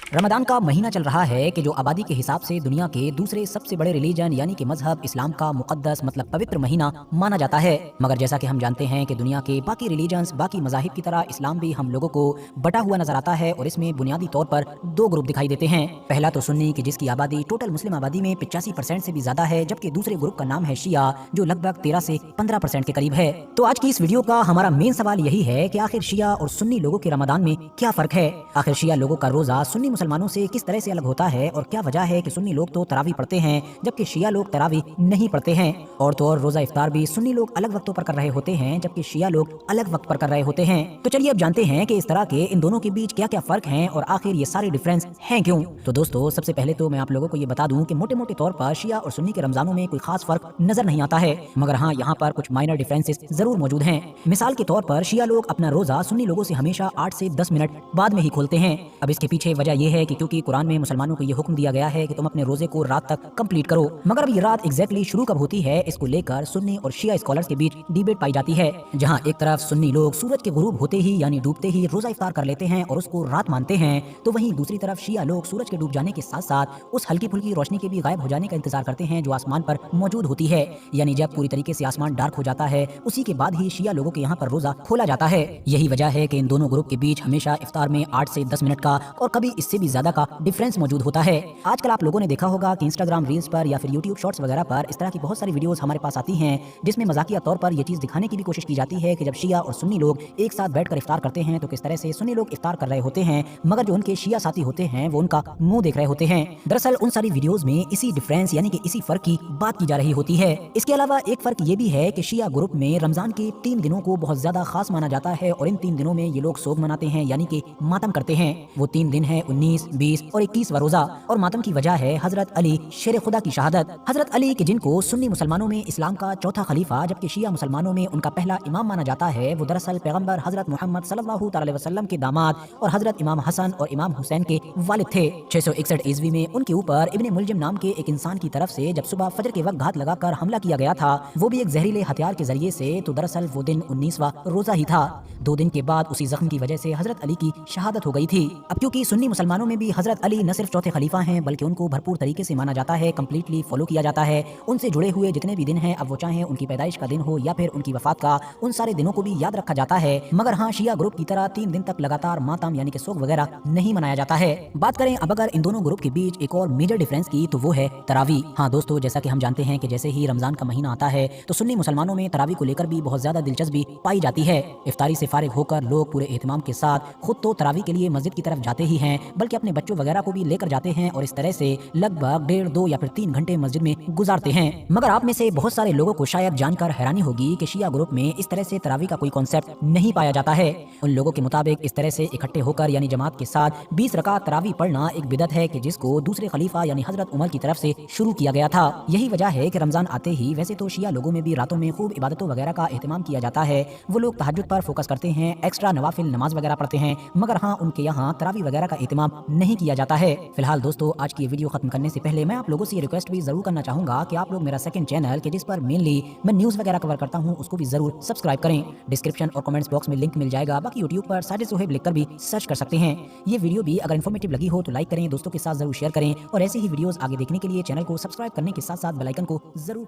रमदान का महीना चल रहा है कि जो आबादी के हिसाब से दुनिया के दूसरे सबसे बड़े रिलीजन यानी कि मजहब इस्लाम का मुकद्दस मतलब पवित्र महीना माना जाता है। मगर जैसा कि हम जानते हैं कि दुनिया के बाकी रिलीजन्स बाकी मजाहिब की तरह इस्लाम भी हम लोगों को बटा हुआ नजर आता है और इसमें बुनियादी तौर पर दो ग्रुप दिखाई देते हैं। पहला तो सुन्नी की जिसकी आबादी टोटल मुस्लिम आबादी में 85% से भी ज्यादा है, जबकि दूसरे ग्रुप का नाम है शिया जो लगभग 13 से 15% के करीब है। तो आज की इस वीडियो का हमारा मेन सवाल यही है कि आखिर शिया और सुन्नी लोगों के रमदान में क्या फर्क है। आखिर शिया लोगों का रोजा सुन्नी मुसलमानों से किस तरह से अलग होता है और क्या वजह है कि सुन्नी लोग तो तरावी पढ़ते हैं जबकि शिया लोग तरावी नहीं पढ़ते हैं। और तो और रोजा इफ्तार भी सुन्नी लोग अलग वक्तों पर कर रहे होते हैं जबकि शिया लोग अलग वक्त पर कर रहे होते हैं। तो चलिए अब जानते हैं कि इस तरह के इन दोनों के बीच क्या क्या फर्क हैं और आखिर ये सारे डिफरेंस हैं क्यों। तो दोस्तों सबसे पहले तो मैं आप लोगों को ये बता दूं कि मोटे मोटे तौर पर शिया और सुन्नी के रमजानों में कोई खास फर्क नजर नहीं आता है, मगर हाँ यहाँ पर कुछ माइनर डिफरेंसेस जरूर मौजूद हैं। मिसाल के तौर पर शिया लोग अपना रोजा सुन्नी लोगों से हमेशा 8 से 10 मिनट बाद में ही खोलते हैं। अब इसके पीछे वजह यह है कि क्योंकि कुरान में मुसलमानों को ये हुक्म दिया गया है कि तुम अपने रोजे को रात तक कंप्लीट करो, मगर अब ये रात एग्जैक्टली शुरू कब होती है इसको लेकर सुन्नी और शिया स्कॉलर्स के बीच डिबेट पाई जाती है। जहां एक तरफ सुन्नी लोग सूरज के गुरूब होते ही यानी डूबते ही रोजा इफ्तार कर लेते हैं और उसको रात मानते हैं, तो वहीं दूसरी तरफ शिया लोग सूरज के डूब जाने के साथ साथ उस हल्की फुल्की रोशनी के भी गायब हो जाने का इंतजार करते हैं जो आसमान पर मौजूद होती है। यानी जब पूरी तरीके से आसमान डार्क हो जाता है उसी के बाद ही शिया लोगों के यहाँ पर रोजा खोला जाता है। यही वजह है कि इन दोनों ग्रुप के बीच हमेशा इफ्तार में 8 से 10 मिनट का और कभी इससे भी ज्यादा का डिफरेंस मौजूद होता है। आजकल आप लोगों ने देखा होगा कि इंस्टाग्राम रील्स पर या फिर यूट्यूब शॉर्ट्स वगैरह पर इस तरह की बहुत सारी वीडियोस हमारे पास आती हैं जिसमें मजाकिया तौर पर यह चीज दिखाने की भी कोशिश की जाती है कि जब शिया और सुन्नी लोग एक साथ बैठकर इफ्तार करते हैं तो किस तरह से सुन्नी लोग इफ्तार कर रहे होते हैं मगर जो उनके शिया साथी होते हैं वो उनका मुंह देख रहे होते हैं। दरअसल उन सारी वीडियोस में इसी डिफरेंस यानी कि इसी फर्क की बात की जा रही होती है। इसके अलावा एक फर्क ये भी है कि शिया ग्रुप में रमजान के 3 दिनों को बहुत ज्यादा खास माना जाता है और इन 3 दिनों में ये लोग सोग मनाते हैं यानी कि मातम करते हैं। वो 3 दिन है 19, 20 और 21 रोजा। और मातम की वजह है हजरत अली शेर खुदा की शहादत। हजरत अली के जिनको सुन्नी मुसलमानों में इस्लाम का चौथा खलीफा जबकि शिया मुसलमानों में उनका पहला इमाम माना जाता है, वो दरअसल पैगंबर हजरत मोहम्मद सल्लल्लाहु अलैहि वसल्लम के दामाद और हजरत इमाम हसन और इमाम हुसैन के वालिद थे। 661 ईस्वी में उनके ऊपर इब्ने मुलजिम नाम के एक इंसान की तरफ से जब सुबह फजर के वक्त घात लगाकर हमला किया गया था, वो भी एक जहरीले हथियार के जरिए से, तो दरअसल वो दिन 19वां रोजा ही था। 2 दिन के बाद उसी जख्म की वजह से हजरत अली की शहादत हो गई थी। अब क्योंकि सुन्नी मुसलमानों में भी हजरत अली न सिर्फ चौथे खलीफा हैं बल्कि उनको भरपूर तरीके से माना जाता है, कंप्लीटली फॉलो किया जाता है। उनसे जुड़े हुए जितने भी दिन हैं, अब वो चाहे उनकी पैदाइश का दिन हो या फिर उनकी वफात का, उन सारे दिनों को भी याद रखा जाता है। मगर हाँ शिया ग्रुप की तरह 3 दिन तक लगातार मातम यानी कि सोग वगैरह नहीं मनाया जाता है। बात करें अब अगर इन दोनों ग्रुप के बीच एक और मेजर डिफरेंस की तो वो है तरावी। हाँ दोस्तों जैसा कि हम जानते हैं कि जैसे ही रमजान का महीना आता है तो सुन्नी मुसलमानों में तरावी को लेकर भी बहुत ज्यादा दिलचस्पी पाई जाती है। इफ्तारी से फारिग होकर लोग पूरे एहतमाम के साथ खुद तो तरावी के लिए मस्जिद की तरफ जाते ही हैं बल्कि अपने बच्चों वगैरह को भी लेकर जाते हैं और इस तरह से लगभग 1.5, 2 या फिर 3 घंटे मस्जिद में गुजारते हैं। मगर आप में से बहुत सारे लोगों को शायद जानकर हैरानी होगी कि शिया ग्रुप में इस तरह से तरावी का कोई कॉन्सेप्ट नहीं पाया जाता है। उन लोगों के मुताबिक इस तरह से इकट्ठे होकर यानी जमात के साथ 20 रकात तरावी पढ़ना एक बिदअत है कि जिसको दूसरे खलीफा यानी हजरत उमर की तरफ से शुरू किया गया था। यही वजह है कि रमजान आते ही वैसे तो शिया लोगों में भी रातों में खूब इबादतों वगैरह का एहतमाम किया जाता है, वो लोग तहज्जुद पर फोकस करते हैं, एक्स्ट्रा नवाफिल नमाज वगैरह पढ़ते हैं, मगर हाँ उनके यहाँ तरावी वगैरह का एहतमाम नहीं किया जाता है। फिलहाल दोस्तों आज की वीडियो खत्म करने से पहले मैं आप लोगों से रिक्वेस्ट भी जरूर करना चाहूंगा कि आप लोग मेरा सेकंड चैनल के जिस पर मेनली मैं न्यूज वगैरह कवर करता हूं उसको भी जरूर सब्सक्राइब करें। डिस्क्रिप्शन और कमेंट्स बॉक्स में लिंक मिल जाएगा, बाकी यूट्यूब पर साजिद सोहेब लिखकर भी सर्च कर सकते हैं। ये वीडियो भी अगर इन्फॉर्मेटिव लगी हो तो लाइक करें, दोस्तों के साथ जरूर शेयर करें और ऐसी ही वीडियोस आगे देखने के लिए चैनल को सब्सक्राइब करने के साथ साथ बेल आइकन को जरूर